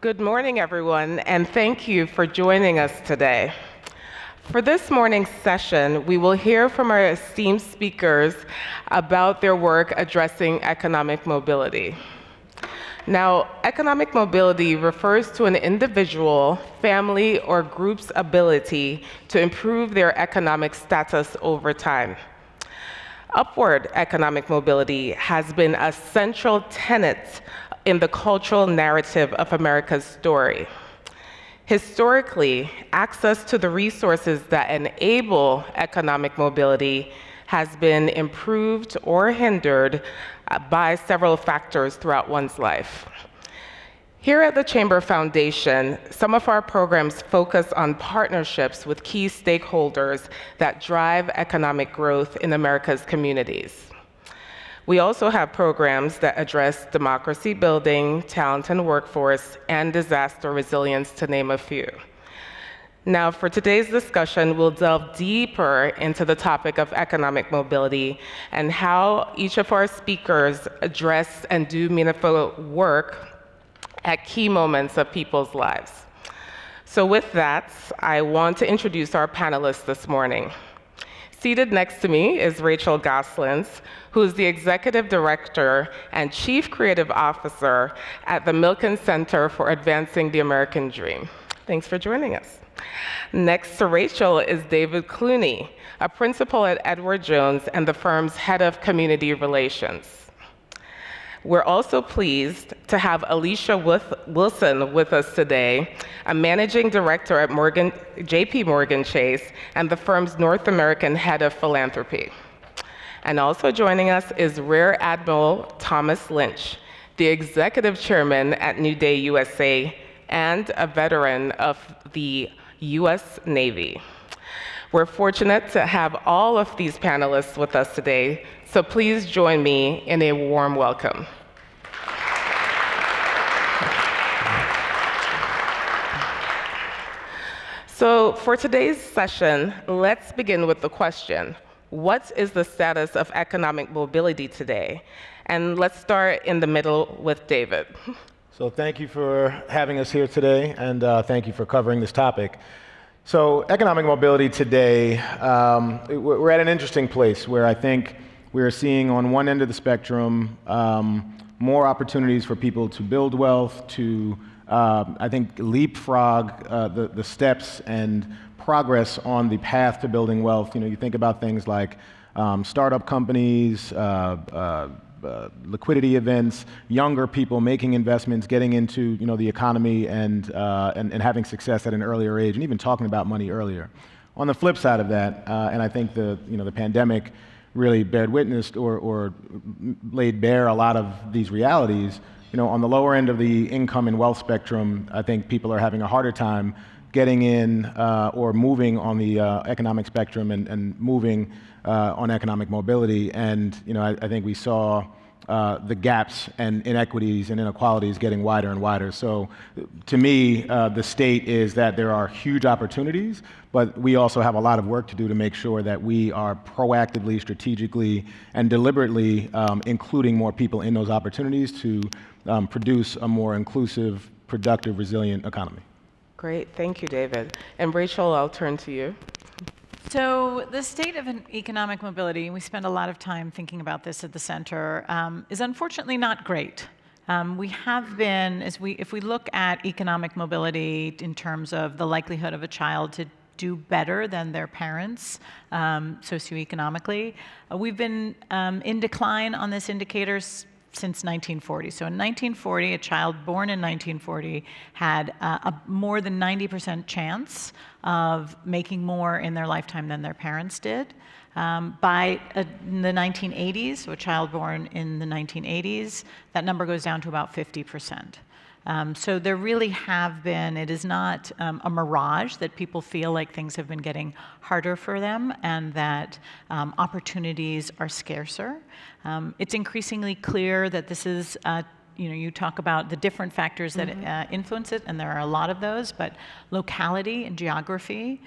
Good morning, everyone, and thank you for joining us today. For this morning's session, we will hear from our esteemed speakers about their work addressing economic mobility. Now, economic mobility refers to an individual, family, or group's ability to improve their economic status over time. Upward economic mobility has been a central tenet in the cultural narrative of America's story. Historically, access to the resources that enable economic mobility has been improved or hindered by several factors throughout one's life. Here at the Chamber Foundation, some of our programs focus on partnerships with key stakeholders that drive economic growth in America's communities. We also have programs that address democracy building, talent and workforce, and disaster resilience, to name a few. Now, for today's discussion, we'll delve deeper into the topic of economic mobility and how each of our speakers address and do meaningful work at key moments of people's lives. So with that, I want to introduce our panelists this morning. Seated next to me is Rachel Goslins, who is the Executive Director and Chief Creative Officer at the Milken Center for Advancing the American Dream. Thanks for joining us. Next to Rachel is David Clooney, a principal at Edward Jones and the firm's head of community relations. We're also pleased to have Alicia Wilson with us today, a managing director at JP Morgan Chase and the firm's North American head of philanthropy. And also joining us is Rear Admiral Thomas Lynch, the executive chairman at New Day USA and a veteran of the US Navy. We're fortunate to have all of these panelists with us today, so please join me in a warm welcome. So for today's session, let's begin with the question, what is the status of economic mobility today? And let's start in the middle with David. So thank you for having us here today, and thank you for covering this topic. So economic mobility today, we're at an interesting place where I think we're seeing on one end of the spectrum more opportunities for people to build wealth, to I think leapfrog the steps and progress on the path to building wealth. You know, you think about things like startup companies, liquidity events, younger people making investments, getting into the economy and having success at an earlier age, and even talking about money earlier. On the flip side of that, and I think the pandemic really bared witness or laid bare a lot of these realities. On the lower end of the income and wealth spectrum, I think people are having a harder time getting in or moving on the economic spectrum and moving on economic mobility. And I think we saw the gaps and inequities and inequalities getting wider and wider. So to me, the state is that there are huge opportunities, but we also have a lot of work to do to make sure that we are proactively, strategically, and deliberately including more people in those opportunities to produce a more inclusive, productive, resilient economy. Great, thank you, David. And Rachel, I'll turn to you. So the state of economic mobility, and we spend a lot of time thinking about this at the center, is unfortunately not great. We have been, if we look at economic mobility in terms of the likelihood of a child to do better than their parents socioeconomically, we've been in decline on this indicator since 1940. So in 1940, a child born in 1940 had a more than 90% chance of making more in their lifetime than their parents did. By the 1980s, so a child born in the 1980s, that number goes down to about 50%. So there really have been, it is not a mirage that people feel like things have been getting harder for them and that opportunities are scarcer. It's increasingly clear that this is you talk about the different factors that influence it, and there are a lot of those, but locality and geography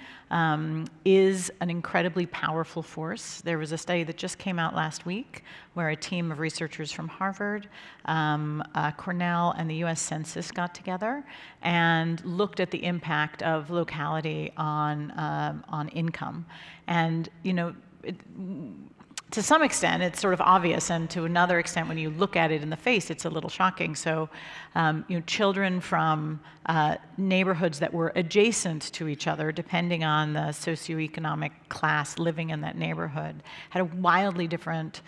is an incredibly powerful force. There was a study that just came out last week where a team of researchers from Harvard, Cornell, and the US Census got together and looked at the impact of locality on income. And, to some extent, it's sort of obvious, and to another extent, when you look at it in the face, it's a little shocking. So, children from neighborhoods that were adjacent to each other, depending on the socioeconomic class living in that neighborhood, had a wildly different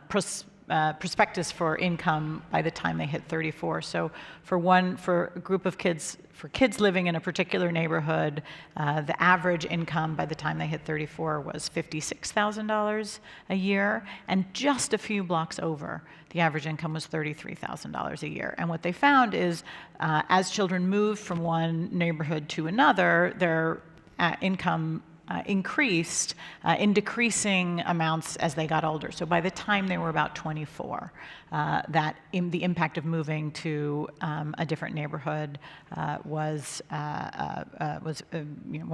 prospectus for income by the time they hit 34. So, for a group of kids, for kids living in a particular neighborhood, the average income by the time they hit 34 was $56,000 a year, and just a few blocks over, the average income was $33,000 a year. And what they found is, as children moved from one neighborhood to another, their income increased in decreasing amounts as they got older. So by the time they were about 24, the impact of moving to a different neighborhood went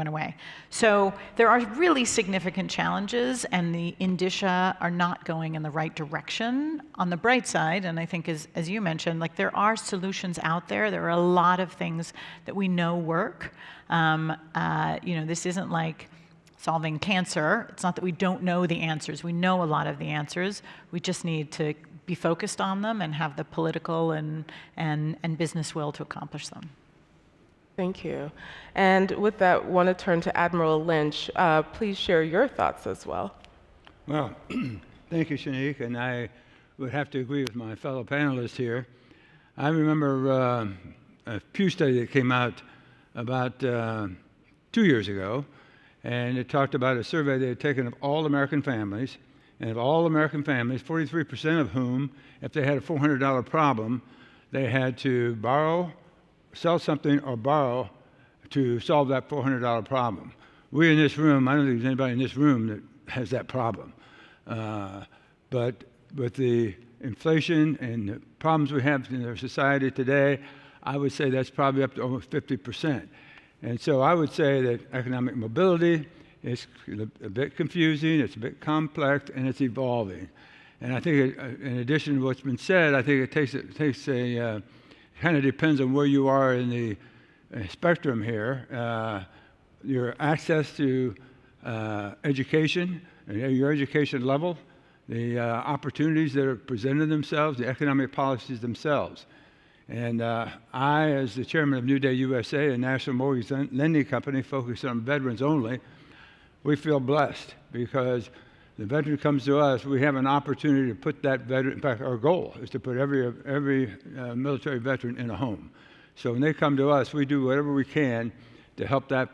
away. So there are really significant challenges, and the indicia are not going in the right direction. On the bright side, and I think as you mentioned, like, there are solutions out there. There are a lot of things that we know work. This isn't like solving cancer. It's not that we don't know the answers. We know a lot of the answers. We just need to be focused on them and have the political and business will to accomplish them. Thank you. And with that, I want to turn to Admiral Lynch. Please share your thoughts as well. Well, thank you, Shanique, and I would have to agree with my fellow panelists here. I remember a Pew study that came out about 2 years ago, and it talked about a survey they had taken of all American families, and of all American families, 43% of whom, if they had a $400 problem, they had to borrow, sell something, or borrow to solve that $400 problem. We in this room, I don't think there's anybody in this room that has that problem. But with the inflation and the problems we have in our society today, I would say that's probably up to almost 50%. And so I would say that economic mobility is a bit confusing, it's a bit complex, and it's evolving. And I think, in addition to what's been said, I think it kind of depends on where you are in the spectrum here. Your access to education, your education level, the opportunities that are presented themselves, the economic policies themselves. And I, as the chairman of New Day USA, a national mortgage lending company focused on veterans only, we feel blessed because the veteran comes to us, we have an opportunity to put that veteran, in fact, our goal is to put every military veteran in a home. So when they come to us, we do whatever we can to help that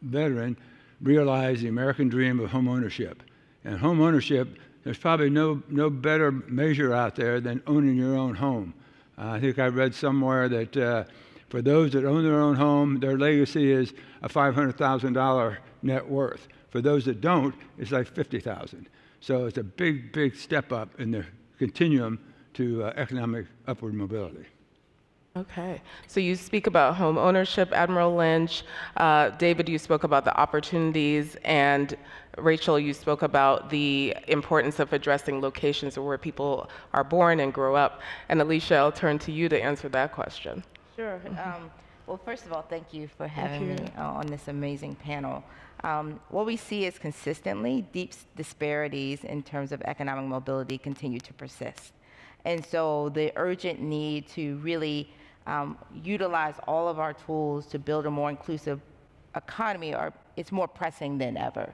veteran realize the American dream of home ownership. And home ownership, there's probably no better measure out there than owning your own home. I think I read somewhere that for those that own their own home, their legacy is a $500,000 net worth. For those that don't, it's like $50,000. So it's a big, big step up in the continuum to economic upward mobility. Okay, so you speak about home ownership, Admiral Lynch. David, you spoke about the opportunities, and Rachel, you spoke about the importance of addressing locations where people are born and grow up. And Alicia, I'll turn to you to answer that question. Sure. Well, first of all, thank you for having me on this amazing panel. What we see is consistently deep disparities in terms of economic mobility continue to persist. And so the urgent need to really utilize all of our tools to build a more inclusive economy it's more pressing than ever.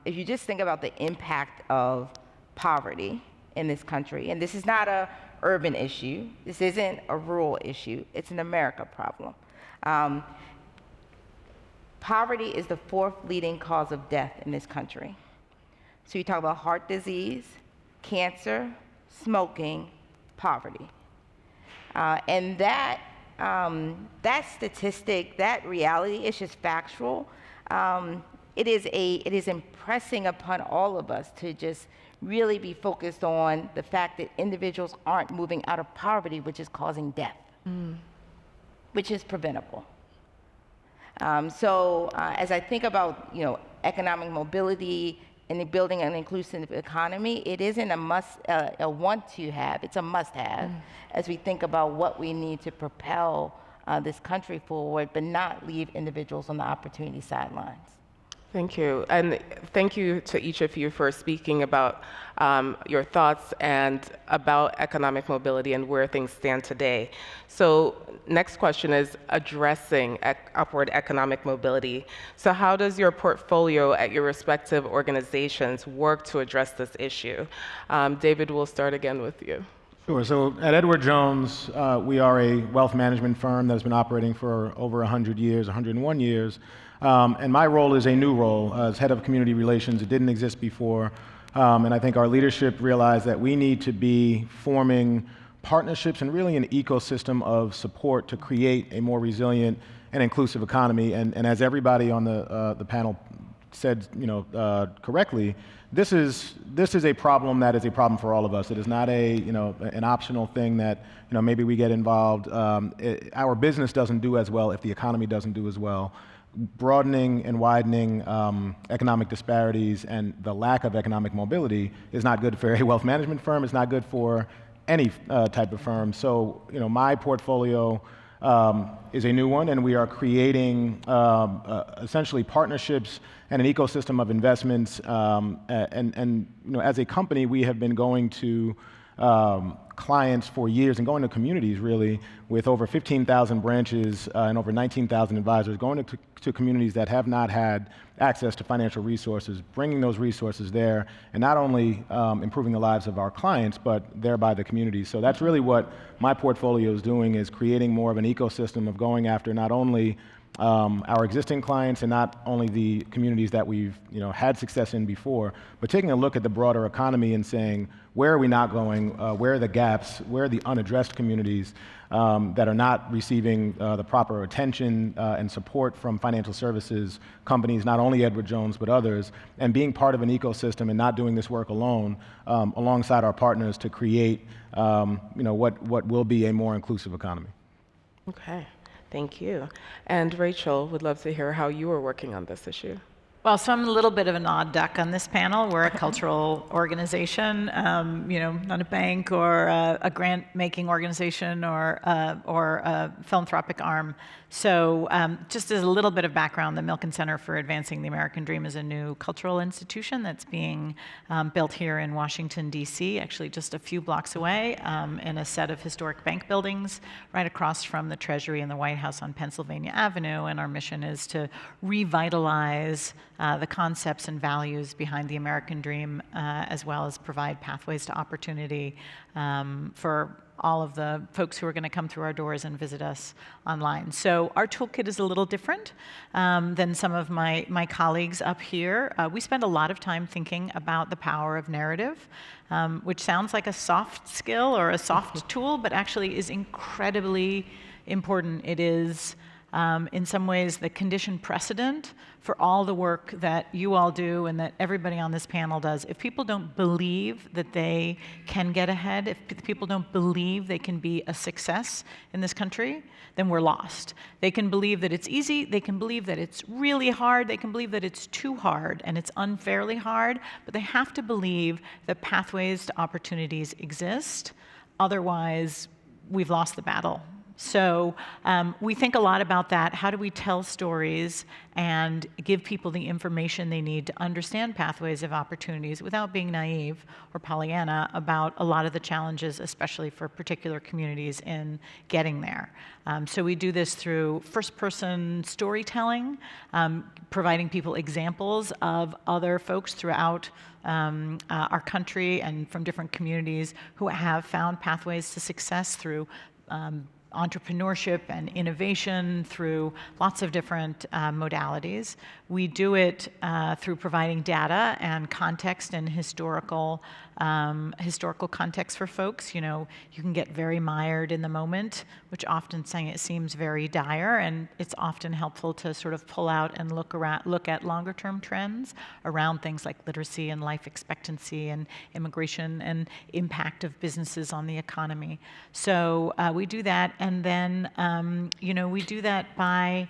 If you just think about the impact of poverty in this country, and this is not a urban issue, this isn't a rural issue, it's an America problem. Poverty is the 4th leading cause of death in this country. So you talk about heart disease, cancer, smoking, poverty. And that statistic, that reality, is just factual. It is impressing upon all of us to just really be focused on the fact that individuals aren't moving out of poverty, which is causing death, which is preventable. As I think about, economic mobility and building an inclusive economy, it isn't a want to have, it's a must have as we think about what we need to propel this country forward, but not leave individuals on the opportunity sidelines. Thank you. And thank you to each of you for speaking about your thoughts and about economic mobility and where things stand today. So next question is addressing upward economic mobility. So how does your portfolio at your respective organizations work to address this issue? David, we'll start again with you. Sure. So at Edward Jones, we are a wealth management firm that has been operating for over 100 years, 101 years. And my role is a new role as head of community relations. It didn't exist before. And I think our leadership realized that we need to be forming partnerships and really an ecosystem of support to create a more resilient and inclusive economy. And as everybody on the panel said, correctly, this is a problem that is a problem for all of us. It is not an optional thing that maybe we get involved. Our business doesn't do as well if the economy doesn't do as well. Broadening and widening economic disparities and the lack of economic mobility is not good for a wealth management firm. It's not good for any type of firm. So, my portfolio is a new one, and we are creating essentially partnerships and an ecosystem of investments. And as a company, we have been going to clients for years and going to communities really with over 15,000 branches and over 19,000 advisors, going to communities that have not had access to financial resources, bringing those resources there, and not only improving the lives of our clients, but thereby the communities. So that's really what my portfolio is doing, is creating more of an ecosystem of going after not only our existing clients and not only the communities that we've had success in before, but taking a look at the broader economy and saying, where are we not going? Where are the gaps? Where are the unaddressed communities that are not receiving the proper attention and support from financial services companies, not only Edward Jones, but others, and being part of an ecosystem and not doing this work alone, alongside our partners to create what will be a more inclusive economy. Okay. Thank you. And Rachel, would love to hear how you are working on this issue. Well, so I'm a little bit of an odd duck on this panel. We're a cultural organization, not a bank or a grant-making organization or a philanthropic arm. So just as a little bit of background, the Milken Center for Advancing the American Dream is a new cultural institution that's being built here in Washington, D.C., actually just a few blocks away, in a set of historic bank buildings right across from the Treasury and the White House on Pennsylvania Avenue. And our mission is to revitalize the concepts and values behind the American dream, as well as provide pathways to opportunity for all of the folks who are going to come through our doors and visit us online. So our toolkit is a little different than some of my colleagues up here. We spend a lot of time thinking about the power of narrative, which sounds like a soft skill or a soft tool, but actually is incredibly important. It is in some ways the condition precedent for all the work that you all do and that everybody on this panel does. If people don't believe that they can get ahead, if people don't believe they can be a success in this country, then we're lost. They can believe that it's easy, they can believe that it's really hard, they can believe that it's too hard and it's unfairly hard, but they have to believe that pathways to opportunities exist. Otherwise, we've lost the battle. So we think a lot about that. How do we tell stories and give people the information they need to understand pathways of opportunities without being naive or Pollyanna about a lot of the challenges, especially for particular communities in getting there. So we do this through first-person storytelling, providing people examples of other folks throughout our country and from different communities who have found pathways to success through entrepreneurship and innovation, through lots of different modalities. We do it through providing data and context and historical historical context for folks. You know, you can get very mired in the moment, which often seems very dire, and it's often helpful to sort of pull out and look at longer term trends around things like literacy and life expectancy and immigration and impact of businesses on the economy. So we do that, and then we do that by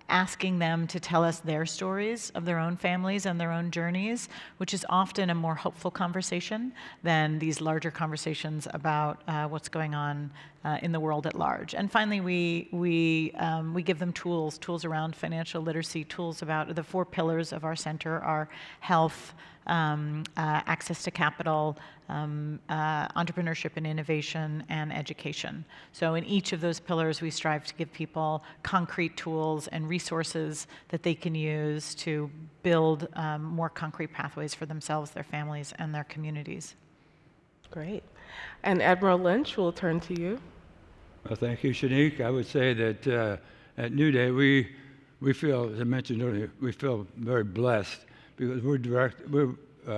asking them to tell us their stories of their own families and their own journeys, which is often a more hopeful conversation than these larger conversations about what's going on in the world at large. And finally, we give them tools around financial literacy, tools about the 4 pillars of our center are health, access to capital, entrepreneurship and innovation, and education. So in each of those pillars, we strive to give people concrete tools and resources that they can use to build more concrete pathways for themselves, their families, and their communities. Great. And Admiral Lynch, we'll turn to you. Well, thank you, Shanique. I would say that at New Day, we feel, as I mentioned earlier, we feel very blessed because we're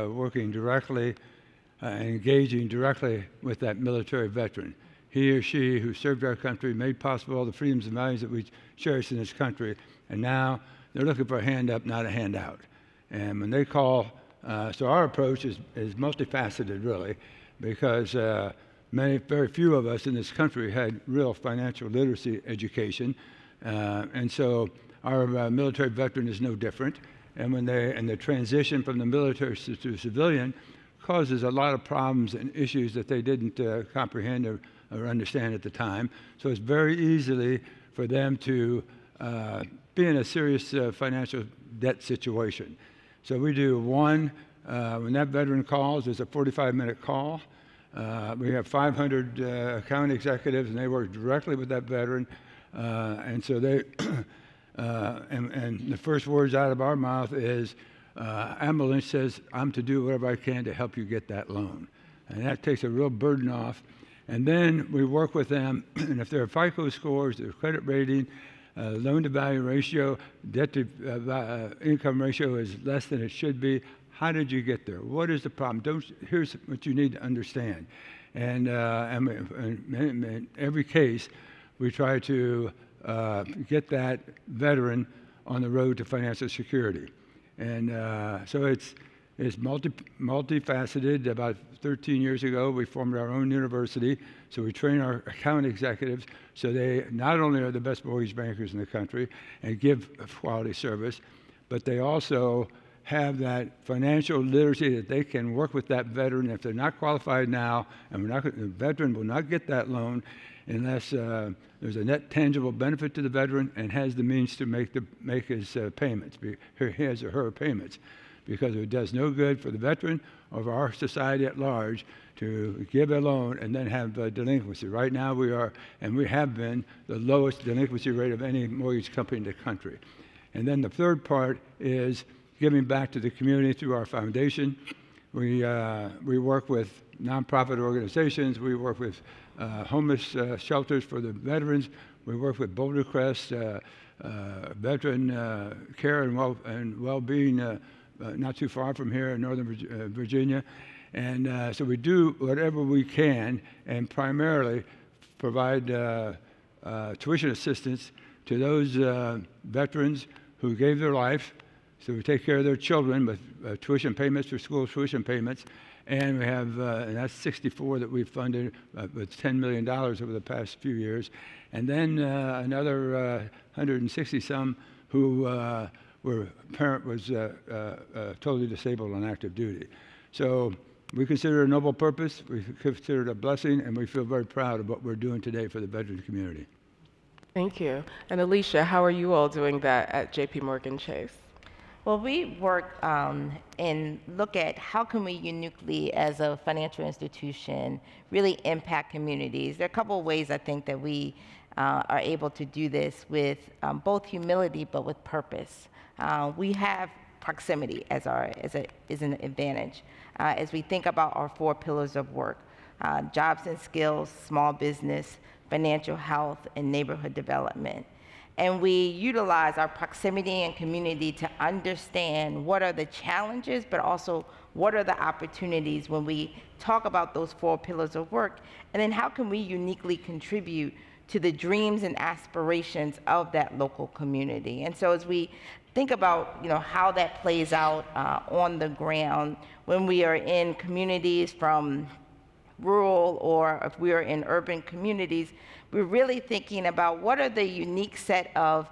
working directly and engaging directly with that military veteran. He or she who served our country, made possible all the freedoms and values that we cherish in this country, and now they're looking for a hand up, not a handout. And when they call, so our approach is multifaceted, really, because very few of us in this country had real financial literacy education, and so our military veteran is no different. And the transition from the military to civilian causes a lot of problems and issues that they didn't comprehend or understand at the time. So it's very easily for them to be in a serious financial debt situation. So we do when that veteran calls, it's a 45-minute call. We have 500 account executives, and they work directly with that veteran. And so they, and the first words out of our mouth is, Ambulance says, I'm to do whatever I can to help you get that loan. And that takes a real burden off. And then we work with them, and if their FICO scores, their credit rating, loan-to-value ratio, debt-to-income ratio is less than it should be, how did you get there? What is the problem? Here's what you need to understand. And in every case, we try to get that veteran on the road to financial security. And so it's multifaceted. About 13 years ago, we formed our own university. So we train our account executives so they not only are the best mortgage bankers in the country and give quality service, but they also have that financial literacy that they can work with that veteran. If they're not qualified now, and the veteran will not get that loan unless there's a net tangible benefit to the veteran and has the means to make his payments, his or her payments, because it does no good for the veteran or for our society at large to give a loan and then have delinquency. Right now we are, and we have been, the lowest delinquency rate of any mortgage company in the country. And then the third part is giving back to the community through our foundation. We work with nonprofit organizations. We work with homeless shelters for the veterans. We work with Boulder Crest, veteran care and well-being not too far from here in Northern Virginia. And so we do whatever we can and primarily provide tuition assistance to those veterans who gave their life. So we take care of their children with tuition payments for school tuition payments. And we have, and that's 64 that we've funded with $10 million over the past few years. And then another 160 some who were parent was totally disabled on active duty. So we consider it a noble purpose, we consider it a blessing, and we feel very proud of what we're doing today for the veteran community. Thank you. And Alicia, how are you all doing that at JP Morgan Chase? Well, we work and look at how can we uniquely, as a financial institution, really impact communities. There are a couple of ways I think that we are able to do this with both humility but with purpose. We have proximity as an advantage as we think about our 4 pillars of work: jobs and skills, small business, financial health, and neighborhood development. And we utilize our proximity and community to understand what are the challenges, but also what are the opportunities when we talk about those 4 pillars of work, and then how can we uniquely contribute to the dreams and aspirations of that local community. And so as we think about how that plays out on the ground, when we are in communities from rural or if we are in urban communities, we're really thinking about what are the unique set of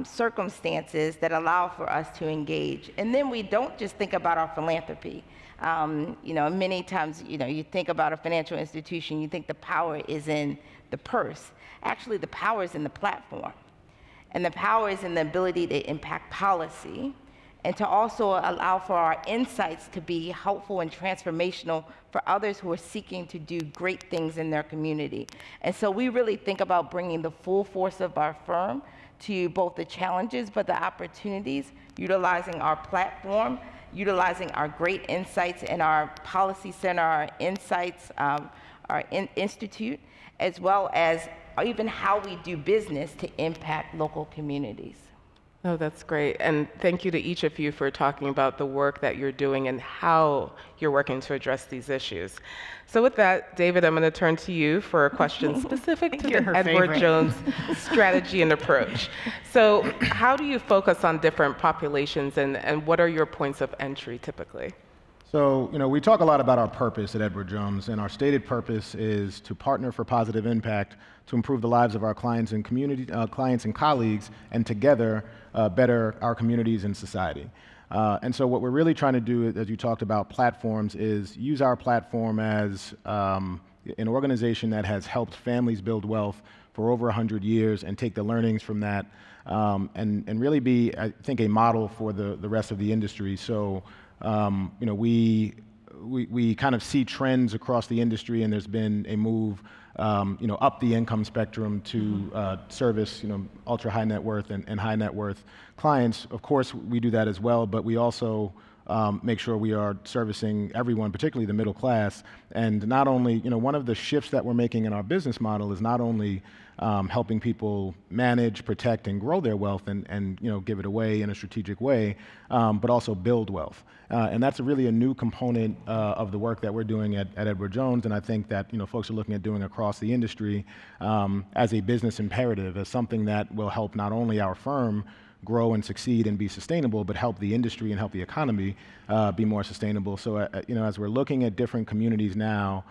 circumstances that allow for us to engage. And then we don't just think about our philanthropy. Many times, you think about a financial institution, you think the power is in the purse. Actually, the power is in the platform. And the power is in the ability to impact policy and to also allow for our insights to be helpful and transformational for others who are seeking to do great things in their community. And so we really think about bringing the full force of our firm to both the challenges but the opportunities, utilizing our platform, utilizing our great insights in our policy center, our insights, institute, as well as even how we do business to impact local communities. Oh, that's great. And thank you to each of you for talking about the work that you're doing and how you're working to address these issues. So with that, David, I'm going to turn to you for a question specific to the Edward Jones strategy and approach. So how do you focus on different populations and what are your points of entry typically? So, we talk a lot about our purpose at Edward Jones, and our stated purpose is to partner for positive impact to improve the lives of our clients and clients and colleagues, and together better our communities and society. And so what we're really trying to do, as you talked about platforms, is use our platform as an organization that has helped families build wealth for over 100 years and take the learnings from that and really be, I think, a model for the rest of the industry. So, we kind of see trends across the industry, and there's been a move, up the income spectrum to service, ultra high net worth and high net worth clients. Of course, we do that as well, but we also make sure we are servicing everyone, particularly the middle class. And not only, one of the shifts that we're making in our business model is not only helping people manage, protect, and grow their wealth and give it away in a strategic way, but also build wealth. And that's really a new component of the work that we're doing at Edward Jones, and I think that folks are looking at doing across the industry as a business imperative, as something that will help not only our firm grow and succeed and be sustainable, but help the industry and help the economy be more sustainable. So, as we're looking at different communities now,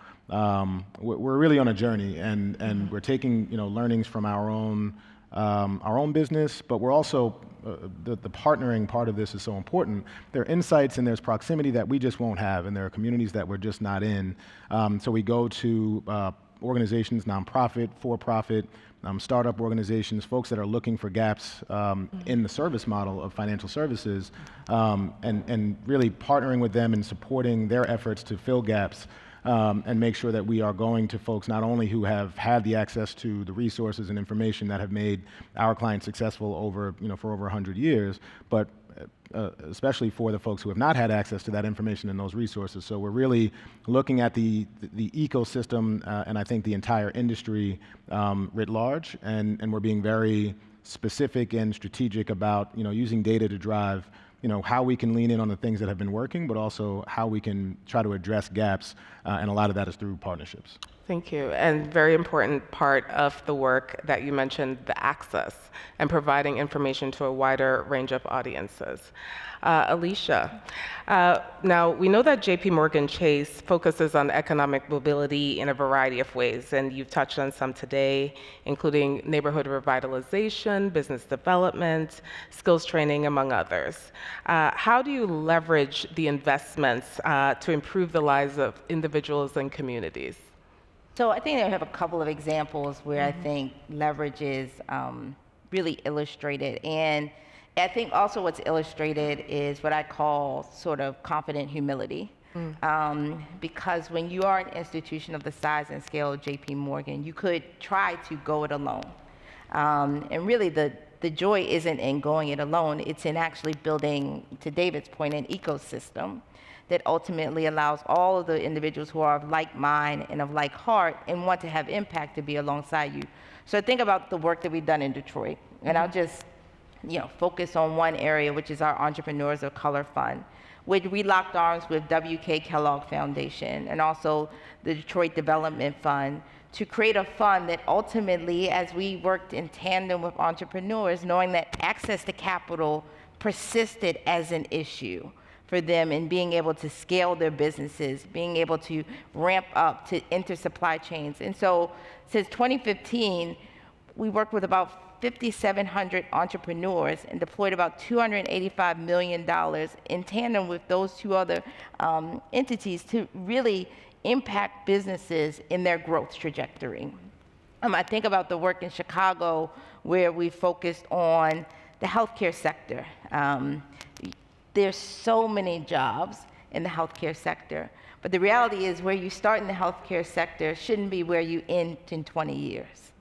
we're really on a journey, and we're taking learnings from our own business, but we're also the partnering part of this is so important. There are insights and there's proximity that we just won't have, and there are communities that we're just not in. So we go to organizations, nonprofit, for-profit, startup organizations, folks that are looking for gaps in the service model of financial services, and really partnering with them and supporting their efforts to fill gaps and make sure that we are going to folks not only who have had the access to the resources and information that have made our clients successful over, for over 100 years, but especially for the folks who have not had access to that information and those resources. So we're really looking at the ecosystem and I think the entire industry writ large, and we're being very specific and strategic about using data to drive how we can lean in on the things that have been working, but also how we can try to address gaps, and a lot of that is through partnerships. Thank you. And very important part of the work that you mentioned, the access and providing information to a wider range of audiences. Alicia, now we know that JP Morgan Chase focuses on economic mobility in a variety of ways, and you've touched on some today, including neighborhood revitalization, business development, skills training, among others. How do you leverage the investments to improve the lives of individuals and communities? So I think I have a couple of examples where I think leverage is really illustrated. And I think also what's illustrated is what I call sort of confident humility. Because when you are an institution of the size and scale of JP Morgan, you could try to go it alone. And really the joy isn't in going it alone, it's in actually building, to David's point, an ecosystem that ultimately allows all of the individuals who are of like mind and of like heart and want to have impact to be alongside you. So think about the work that we've done in Detroit. And I'll just focus on one area, which is our Entrepreneurs of Color Fund, which we locked arms with W.K. Kellogg Foundation and also the Detroit Development Fund to create a fund that ultimately, as we worked in tandem with entrepreneurs, knowing that access to capital persisted as an issue for them in being able to scale their businesses, being able to ramp up to enter supply chains. And so since 2015, we worked with about 5,700 entrepreneurs and deployed about $285 million in tandem with those two other entities to really impact businesses in their growth trajectory. I think about the work in Chicago where we focused on the healthcare sector. There's so many jobs in the healthcare sector, but the reality is where you start in the healthcare sector shouldn't be where you end in 20 years.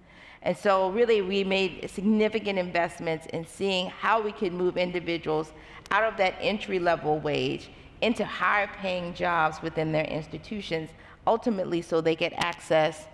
And so really we made significant investments in seeing how we could move individuals out of that entry-level wage into higher paying jobs within their institutions, ultimately so they get access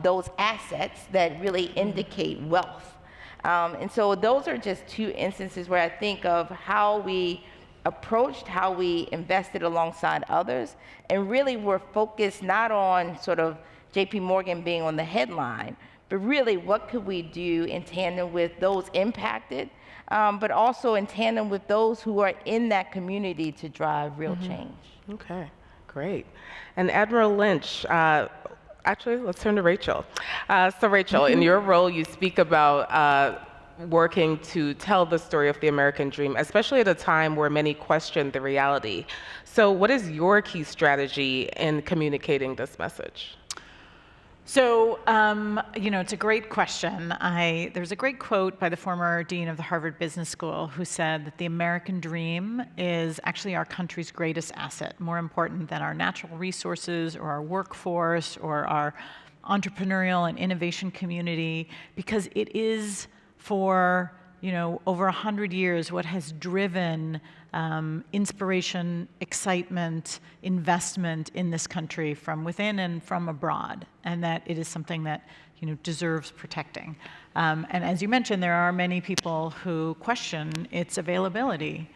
those assets that really indicate wealth. And so those are just two instances where I think of how we approached, how we invested alongside others, and really were focused not on sort of JP Morgan being on the headline, but really what could we do in tandem with those impacted, but also in tandem with those who are in that community to drive real change. Okay, great. And Admiral Lynch, actually, let's turn to Rachel. So Rachel, in your role, you speak about working to tell the story of the American dream, especially at a time where many question the reality. So what is your key strategy in communicating this message? So, it's a great question. There's a great quote by the former dean of the Harvard Business School who said that the American dream is actually our country's greatest asset, more important than our natural resources or our workforce or our entrepreneurial and innovation community, because it is for over 100 years what has driven inspiration, excitement, investment in this country from within and from abroad, and that it is something that deserves protecting. And as you mentioned, there are many people who question its availability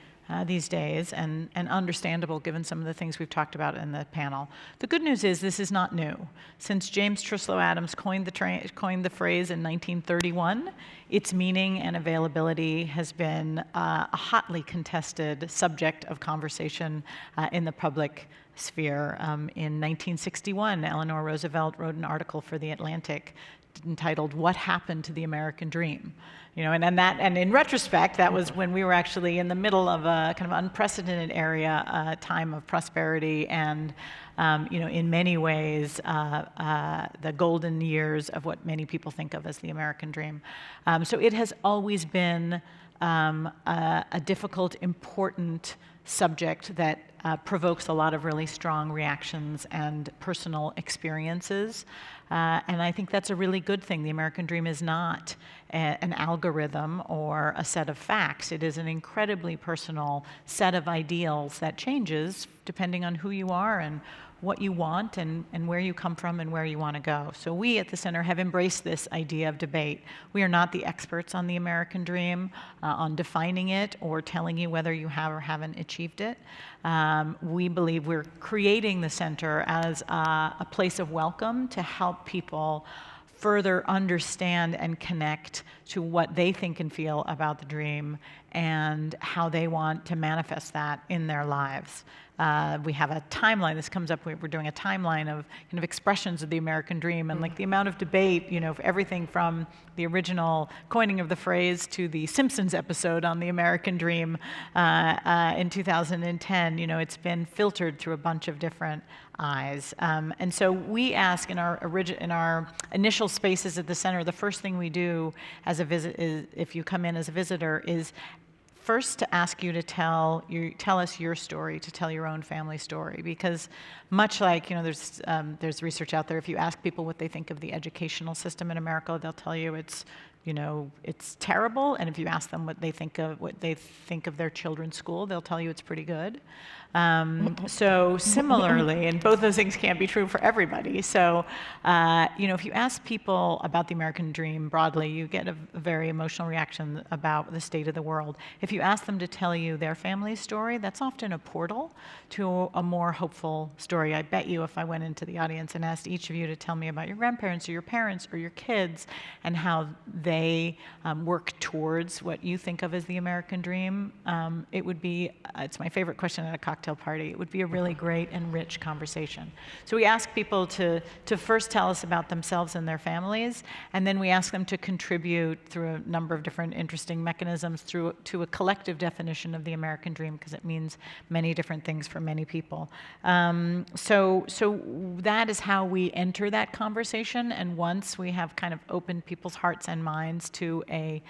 these days, and understandable given some of the things we've talked about in the panel. The good news is this is not new. Since James Truslow Adams coined the phrase in 1931, its meaning and availability has been a hotly contested subject of conversation in the public sphere. In 1961, Eleanor Roosevelt wrote an article for The Atlantic entitled "What Happened to the American Dream?" And in retrospect, that was when we were actually in the middle of a kind of unprecedented time of prosperity, and in many ways, the golden years of what many people think of as the American dream. So it has always been a difficult, important subject that provokes a lot of really strong reactions and personal experiences. And I think that's a really good thing. The American dream is not an algorithm or a set of facts. It is an incredibly personal set of ideals that changes depending on who you are and what you want and where you come from and where you want to go. So we at the Center have embraced this idea of debate. We are not the experts on the American dream, on defining it or telling you whether you have or haven't achieved it. We believe we're creating the Center as a place of welcome to help people further understand and connect to what they think and feel about the dream and how they want to manifest that in their lives. We have a timeline. This comes up, we're doing a timeline of kind of expressions of the American dream, and like the amount of debate, everything from the original coining of the phrase to the Simpsons episode on the American dream in 2010, it's been filtered through a bunch of different eyes. And so we ask in our initial spaces at the Center, the first thing we do as a visit is, if you come in as a visitor, is first to ask you to tell us your story, to tell your own family story, because much like there's research out there. If you ask people what they think of the educational system in America, they'll tell you it's it's terrible. And if you ask them what they think of their children's school, they'll tell you it's pretty good. So similarly, and both those things can't be true for everybody. So, if you ask people about the American dream broadly, you get a very emotional reaction about the state of the world. If you ask them to tell you their family's story, that's often a portal to a more hopeful story. I bet you if I went into the audience and asked each of you to tell me about your grandparents or your parents or your kids and how they work towards what you think of as the American dream, it would be, it's my favorite question at a cocktail party, it would be a really great and rich conversation. So we ask people to first tell us about themselves and their families, and then we ask them to contribute through a number of different interesting mechanisms to a collective definition of the American dream, because it means many different things for many people. So that is how we enter that conversation, and once we have kind of opened people's hearts and minds to a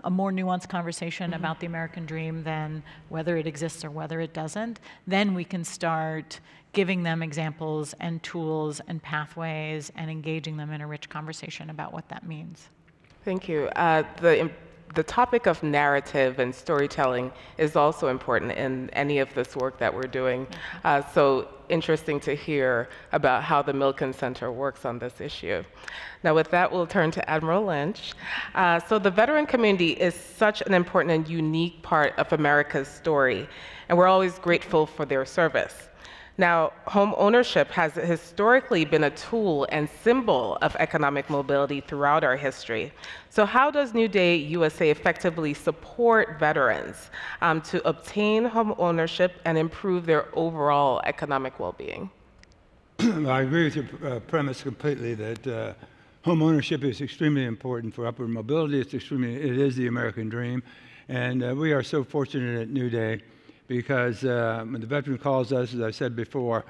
more nuanced conversation about the American dream than whether it exists or whether it doesn't, then we can start giving them examples and tools and pathways and engaging them in a rich conversation about what that means. Thank you. The topic of narrative and storytelling is also important in any of this work that we're doing. So interesting to hear about how the Milken Center works on this issue. Now with that, we'll turn to Admiral Lynch. So the veteran community is such an important and unique part of America's story, and we're always grateful for their service. Now, home ownership has historically been a tool and symbol of economic mobility throughout our history. So how does New Day USA effectively support veterans to obtain home ownership and improve their overall economic well-being? I agree with your premise completely that home ownership is extremely important for upward mobility. It is the American dream. And we are so fortunate at New Day because when the veteran calls us, as I said before,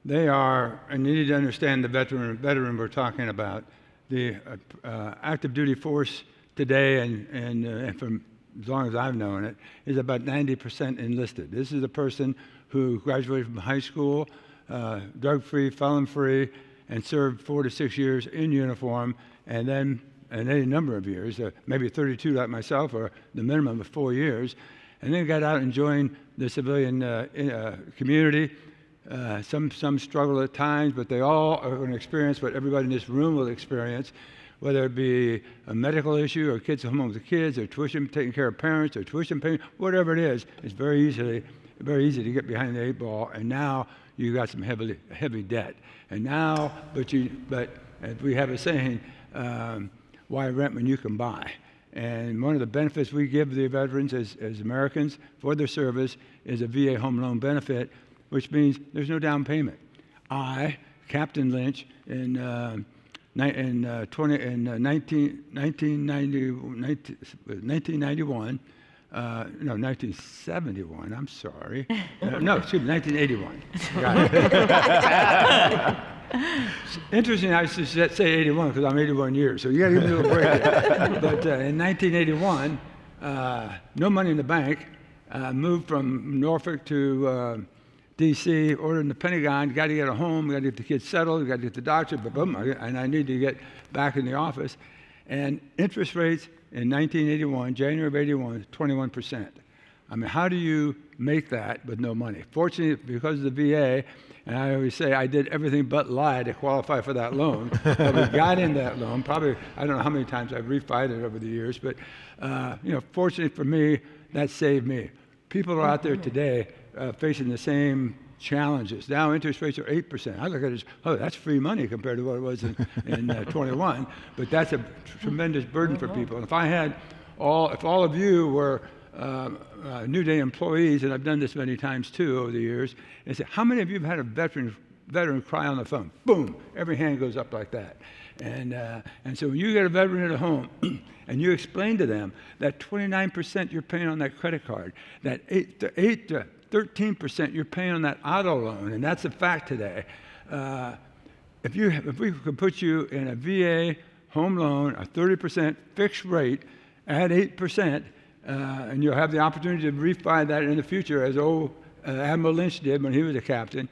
they are, and you need to understand the veteran we're talking about. The active duty force today, and from as long as I've known it, is about 90% enlisted. This is a person who graduated from high school, drug-free, felon-free, and served 4 to 6 years in uniform, and then any number of years, maybe 32 like myself, or the minimum of 4 years, and then got out and joined the civilian community. Some struggle at times, but they all are going to experience what everybody in this room will experience, whether it be a medical issue or kids at home with the kids, or tuition, taking care of parents, or tuition payment, whatever it is. It's very easy to get behind the 8 ball, and now you got some heavy debt. And now, but as we have a saying, why rent when you can buy? And one of the benefits we give the veterans as Americans for their service is a VA home loan benefit, which means there's no down payment. I, Captain Lynch, in 1971, I'm sorry. No, excuse me, 1981. Got it. Interesting, I should say 81 because I'm 81 years, so you got to give me a little break. But in 1981, no money in the bank, moved from Norfolk to D.C., ordered in the Pentagon, got to get a home, got to get the kids settled, got to get the doctor, boom, and I need to get back in the office. And interest rates in 1981, January of 81, 21%. I mean, how do you make that with no money? Fortunately, because of the VA, and I always say I did everything but lie to qualify for that loan, but we got in that loan. Probably, I don't know how many times I've refied it over the years, but fortunately for me, that saved me. People are out there today facing the same challenges. Now interest rates are 8%. I look at it as, oh, that's free money compared to what it was in 21, but that's a tremendous burden for people. And if all of you were New Day employees, and I've done this many times too over the years, and say, how many of you have had a veteran cry on the phone? Boom, every hand goes up like that. And so when you get a veteran at home and you explain to them that 29% you're paying on that credit card, that 8 to 13% you're paying on that auto loan, and that's a fact today. If we could put you in a VA home loan, a 30% fixed rate at 8%, and you'll have the opportunity to refi that in the future, as old Admiral Lynch did when he was a captain.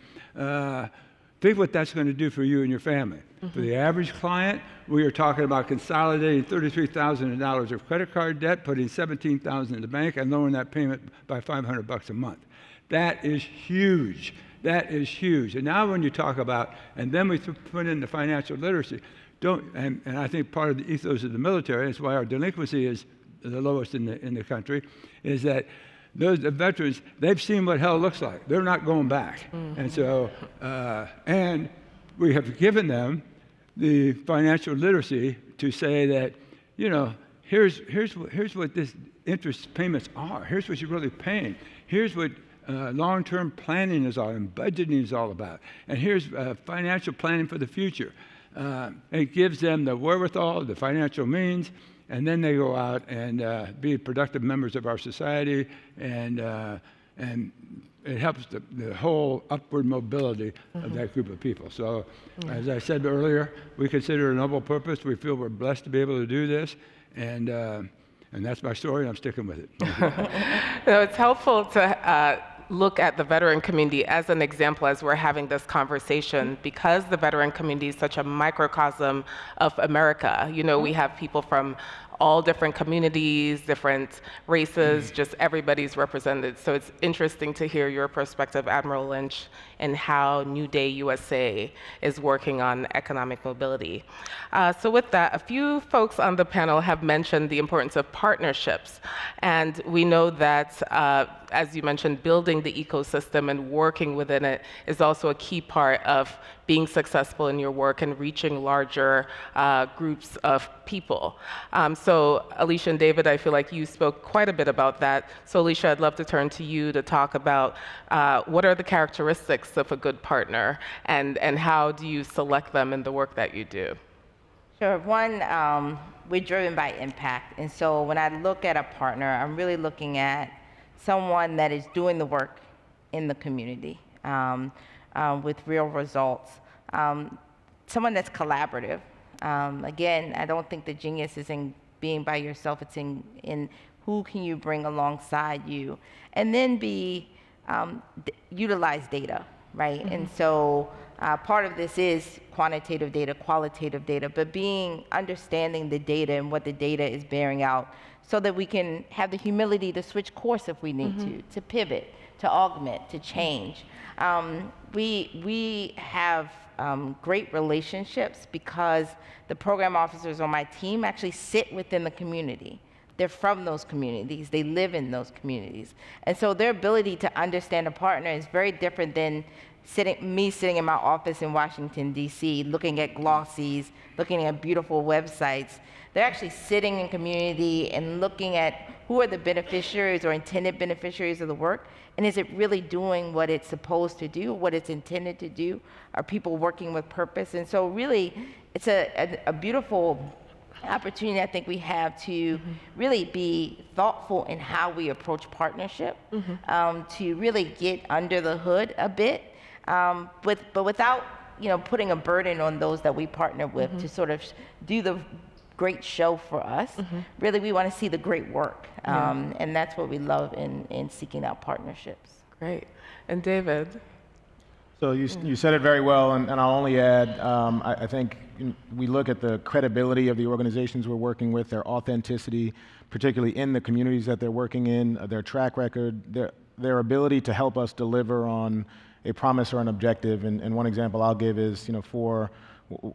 Think what that's going to do for you and your family. For the average client, we are talking about consolidating $33,000 of credit card debt, putting $17,000 in the bank, and lowering that payment by $500 a month. That is huge. That is huge. And now when you talk about, and then we put in the financial literacy, and I think part of the ethos of the military, that's why our delinquency is the lowest in the country, is that the veterans, they've seen what hell looks like. They're not going back. And so, and we have given them the financial literacy to say that, you know, here's what this interest payments are. Here's what you're really paying. Here's what long-term planning is all and budgeting is all about. And here's financial planning for the future. It gives them the wherewithal, the financial means, and then they go out and be productive members of our society, and it helps the whole upward mobility of that group of people. So, as I said earlier, we consider it a noble purpose. We feel we're blessed to be able to do this, and that's my story, and I'm sticking with it. No, it's helpful to look at the veteran community as an example as we're having this conversation, because the veteran community is such a microcosm of America. You know, we have people from all different communities, different races, just everybody's represented. So it's interesting to hear your perspective, Admiral Lynch, and how New Day USA is working on economic mobility. So with that, a few folks on the panel have mentioned the importance of partnerships. And we know that, as you mentioned, building the ecosystem and working within it is also a key part of being successful in your work and reaching larger groups of people. So Alicia and David, I feel like you spoke quite a bit about that. So Alicia, I'd love to turn to you to talk about what are the characteristics of a good partner, and how do you select them in the work that you do? Sure. One, we're driven by impact. And so when I look at a partner, I'm really looking at someone that is doing the work in the community with real results. Someone that's collaborative. Again, I don't think the genius is in being by yourself. It's in who can you bring alongside you. And then utilize data, right? And so part of this is quantitative data, qualitative data, but understanding the data and what the data is bearing out, so that we can have the humility to switch course if we need to pivot, to augment, to change. We have great relationships because the program officers on my team actually sit within the community. They're from those communities. They live in those communities. And so their ability to understand a partner is very different than me sitting in my office in Washington, D.C., looking at glossies, looking at beautiful websites. They're actually sitting in community and looking at who are the beneficiaries or intended beneficiaries of the work, and is it really doing what it's supposed to do, what it's intended to do? Are people working with purpose? And so really, it's a beautiful opportunity I think we have to really be thoughtful in how we approach partnership, to really get under the hood a bit, but without putting a burden on those that we partner with to sort of do the great show for us. Really, we want to see the great work, and that's what we love in seeking out partnerships. Great. And David? So you said it very well, and I'll only add, I think we look at the credibility of the organizations we're working with, their authenticity, particularly in the communities that they're working in, their track record, their ability to help us deliver on a promise or an objective. And one example I'll give is, for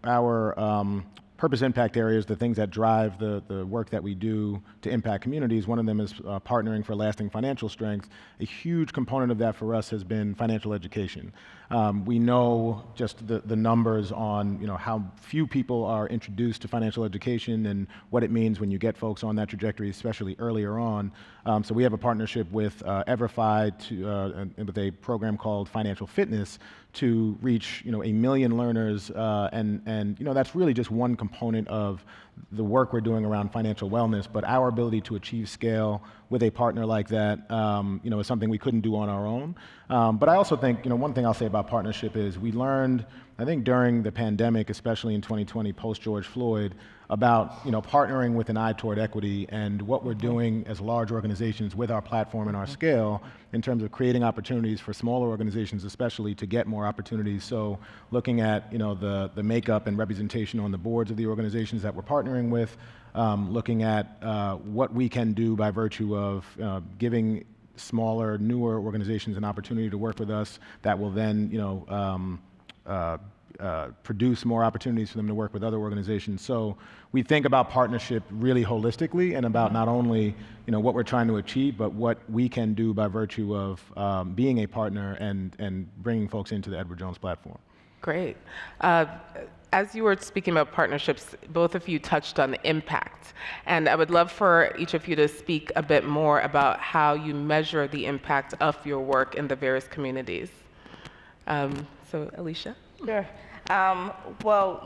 our purpose impact areas, the things that drive the work that we do to impact communities. One of them is partnering for lasting financial strength. A huge component of that for us has been financial education. We know just the numbers on how few people are introduced to financial education and what it means when you get folks on that trajectory, especially earlier on. So we have a partnership with EverFi with a program called Financial Fitness to reach 1 million learners, and that's really just one component of the work we're doing around financial wellness. But our ability to achieve scale with a partner like that, is something we couldn't do on our own. But I also think one thing I'll say about partnership is we learned I think during the pandemic, especially in 2020, post George Floyd, about partnering with an eye toward equity and what we're doing as large organizations with our platform and our scale in terms of creating opportunities for smaller organizations, especially to get more opportunities. So looking at the makeup and representation on the boards of the organizations that we're partnering with, looking at what we can do by virtue of giving smaller, newer organizations an opportunity to work with us that will then produce more opportunities for them to work with other organizations. So we think about partnership really holistically and about not only what we're trying to achieve, but what we can do by virtue of being a partner and bringing folks into the Edward Jones platform. Great. As you were speaking about partnerships, both of you touched on impact. And I would love for each of you to speak a bit more about how you measure the impact of your work in the various communities. So, Alicia? Sure. Well,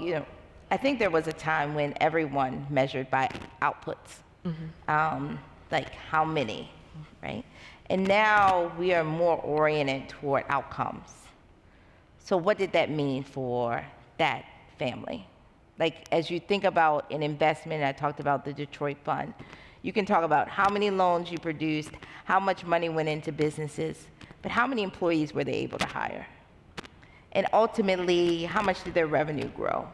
I think there was a time when everyone measured by outputs, like how many, right? And now we are more oriented toward outcomes. So what did that mean for that family? Like, as you think about an investment, I talked about the Detroit Fund, you can talk about how many loans you produced, how much money went into businesses, but how many employees were they able to hire? And ultimately, how much did their revenue grow?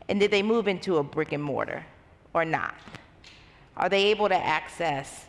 And did they move into a brick and mortar or not? Are they able to access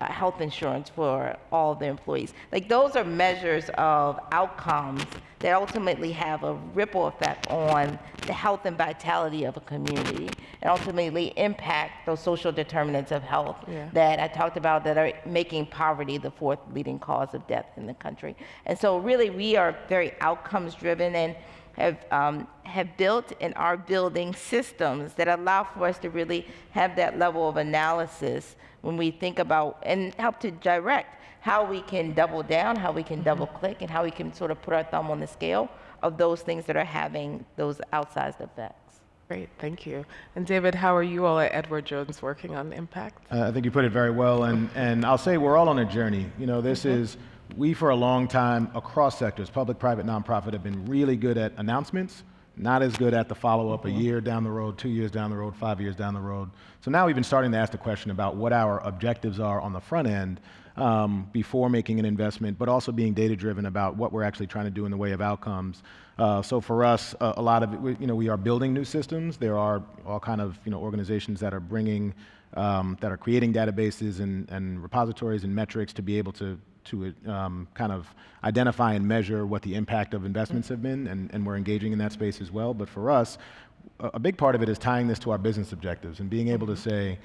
health insurance for all of their employees? Like, those are measures of outcomes that ultimately have a ripple effect on the health and vitality of a community and ultimately impact those social determinants of health that I talked about that are making poverty the fourth leading cause of death in the country. And so really we are very outcomes driven and have built and are building systems that allow for us to really have that level of analysis when we think about and help to direct how we can double down, how we can double click, and how we can sort of put our thumb on the scale of those things that are having those outsized effects. Great, thank you. And David, how are you all at Edward Jones working on impact? I think you put it very well, and I'll say we're all on a journey. This is, we for a long time across sectors, public, private, nonprofit, have been really good at announcements, not as good at the follow-up a year down the road, 2 years down the road, 5 years down the road. So now we've been starting to ask the question about what our objectives are on the front end before making an investment, but also being data-driven about what we're actually trying to do in the way of outcomes. So for us, a lot of it, we are building new systems. There are all kind of organizations that are bringing, that are creating databases and repositories and metrics to be able to kind of identify and measure what the impact of investments have been, and we're engaging in that space as well. But for us, a big part of it is tying this to our business objectives and being able to say,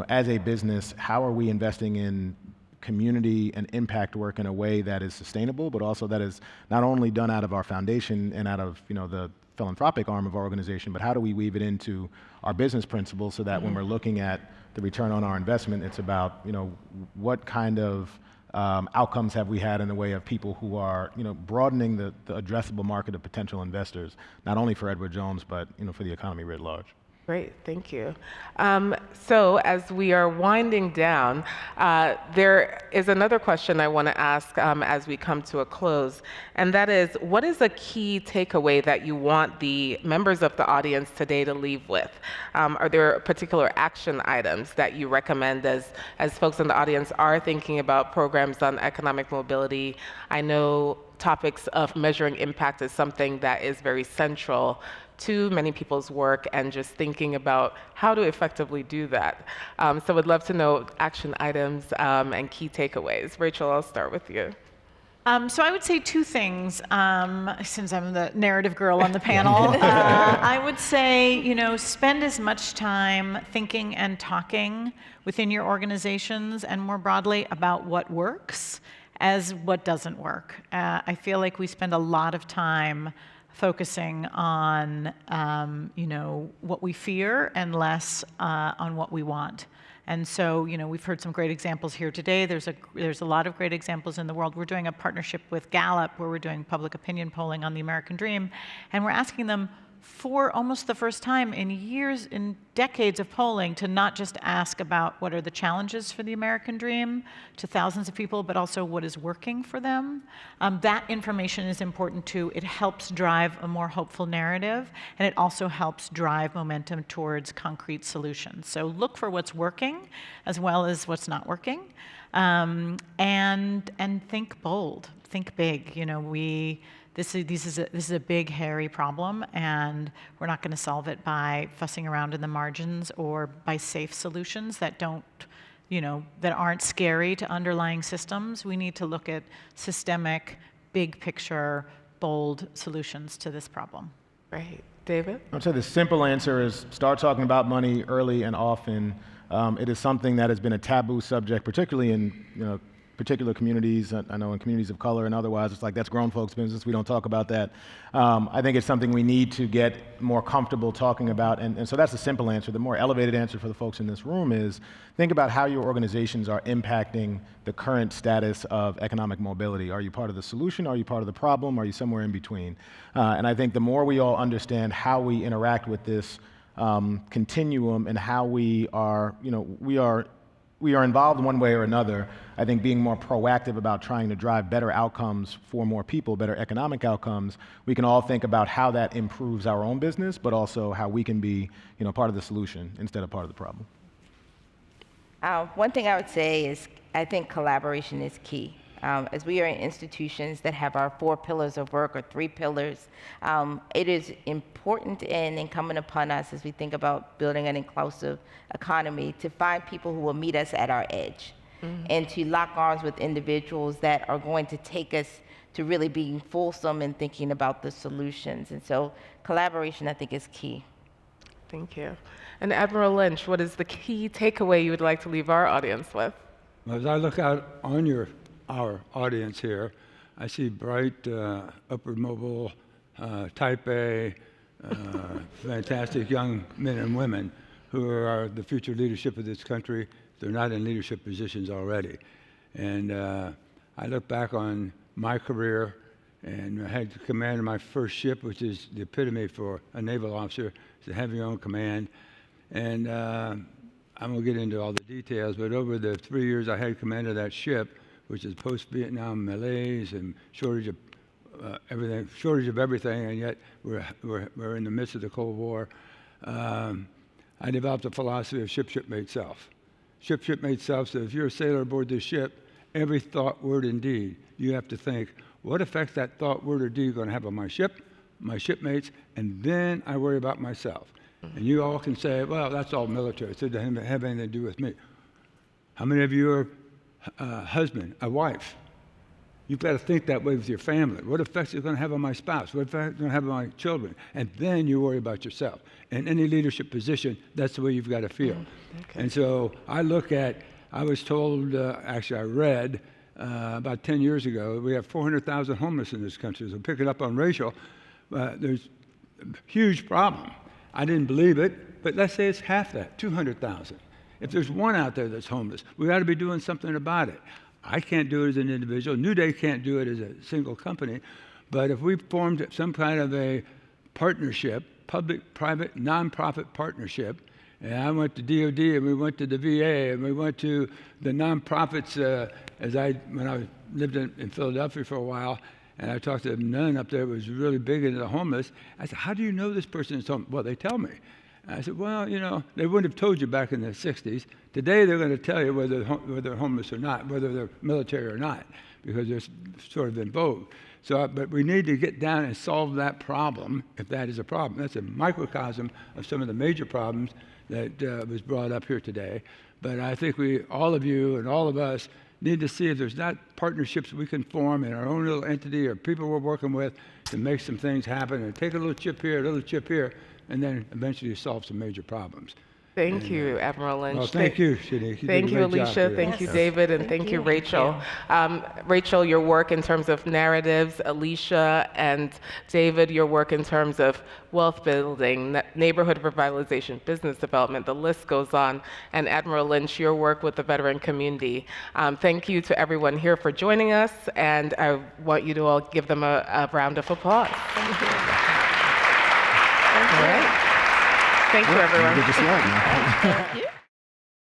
as a business, how are we investing in community and impact work in a way that is sustainable, but also that is not only done out of our foundation and out of the philanthropic arm of our organization, but how do we weave it into our business principles so that when we're looking at the return on our investment, it's about what kind of outcomes have we had in the way of people who are broadening the addressable market of potential investors, not only for Edward Jones, but for the economy writ large. Great, thank you. So as we are winding down, there is another question I want to ask as we come to a close, and that is, what is a key takeaway that you want the members of the audience today to leave with? Are there particular action items that you recommend as folks in the audience are thinking about programs on economic mobility? I know topics of measuring impact is something that is very central to many people's work, and just thinking about how to effectively do that. So would love to know action items and key takeaways. Rachel, I'll start with you. So I would say two things, since I'm the narrative girl on the panel. I would say, spend as much time thinking and talking within your organizations and more broadly about what works as what doesn't work. I feel like we spend a lot of time focusing on, what we fear and less on what we want. And so, we've heard some great examples here today. There's a lot of great examples in the world. We're doing a partnership with Gallup where we're doing public opinion polling on the American dream, and we're asking them for almost the first time in years, in decades of polling, to not just ask about what are the challenges for the American dream to thousands of people, but also what is working for them. That information is important too. It helps drive a more hopeful narrative, and it also helps drive momentum towards concrete solutions. So look for what's working as well as what's not working, and think bold, think big. You know, This is a big, hairy problem, and we're not going to solve it by fussing around in the margins or by safe solutions that that aren't scary to underlying systems. We need to look at systemic, big picture, bold solutions to this problem. Great. David? I'd say the simple answer is start talking about money early and often. It is something that has been a taboo subject, particularly in particular communities. I know in communities of color and otherwise, it's like that's grown folks' business. We don't talk about that. I think it's something we need to get more comfortable talking about. And so that's the simple answer. The more elevated answer for the folks in this room is think about how your organizations are impacting the current status of economic mobility. Are you part of the solution? Are you part of the problem? Are you somewhere in between? And I think the more we all understand how we interact with this continuum and how we are involved one way or another. I think being more proactive about trying to drive better outcomes for more people, better economic outcomes, we can all think about how that improves our own business, but also how we can be, part of the solution instead of part of the problem. One thing I would say is I think collaboration is key. As we are in institutions that have our 4 pillars of work or 3 pillars, it is important and incumbent upon us as we think about building an inclusive economy to find people who will meet us at our edge and to lock arms with individuals that are going to take us to really being fulsome and thinking about the solutions. And so collaboration, I think, is key. Thank you. And Admiral Lynch, what is the key takeaway you would like to leave our audience with? As I look out on our audience here, I see bright, upward mobile, type A, fantastic young men and women who are the future leadership of this country. They're not in leadership positions already. And I look back on my career, and I had command of my first ship, which is the epitome for a naval officer, to have your own command. And I won't get into all the details, but over the 3 years I had command of that ship, which is post-Vietnam malaise and shortage of everything, and yet we're in the midst of the Cold War. I developed a philosophy of ship made self. Ship made self, so if you're a sailor aboard this ship, every thought, word, and deed, you have to think, what effect that thought, word, or deed is going to have on my ship, my shipmates, and then I worry about myself. And you all can say, well, that's all military. It doesn't have anything to do with me. How many of you are a husband, a wife? You've got to think that way with your family. What effects is it going to have on my spouse? What effect is it going to have on my children? And then you worry about yourself. In any leadership position, that's the way you've got to feel. Okay. And so I was told, actually I read about 10 years ago, we have 400,000 homeless in this country. So pick it up on racial, there's a huge problem. I didn't believe it, but let's say it's half that, 200,000. If there's one out there that's homeless, we ought to be doing something about it. I can't do it as an individual. New Day can't do it as a single company. But if we formed some kind of a partnership, public-private, nonprofit partnership, and I went to DOD and we went to the VA and we went to the nonprofits when I lived in Philadelphia for a while, and I talked to a nun up there who was really big into the homeless. I said, how do you know this person is homeless? Well, they tell me. I said, well, they wouldn't have told you back in the 60s. Today, they're going to tell you whether they're homeless or not, whether they're military or not, because they're sort of in vogue. So, but we need to get down and solve that problem, if that is a problem. That's a microcosm of some of the major problems that was brought up here today. But I think all of you and all of us need to see if there's not partnerships we can form in our own little entity or people we're working with to make some things happen and take a little chip here, a little chip here, and then eventually solve some major problems. Thank you, Admiral Lynch. Well, thank you, Shanique. Thank you, Alicia. Thank you, David, and thank you, Rachel. Rachel, your work in terms of narratives, Alicia and David, your work in terms of wealth building, neighborhood revitalization, business development, the list goes on. And Admiral Lynch, your work with the veteran community. Thank you to everyone here for joining us, and I want you to all give them a round of applause. Thank you. All right. Thank you, everyone. Good to see you. Thank you.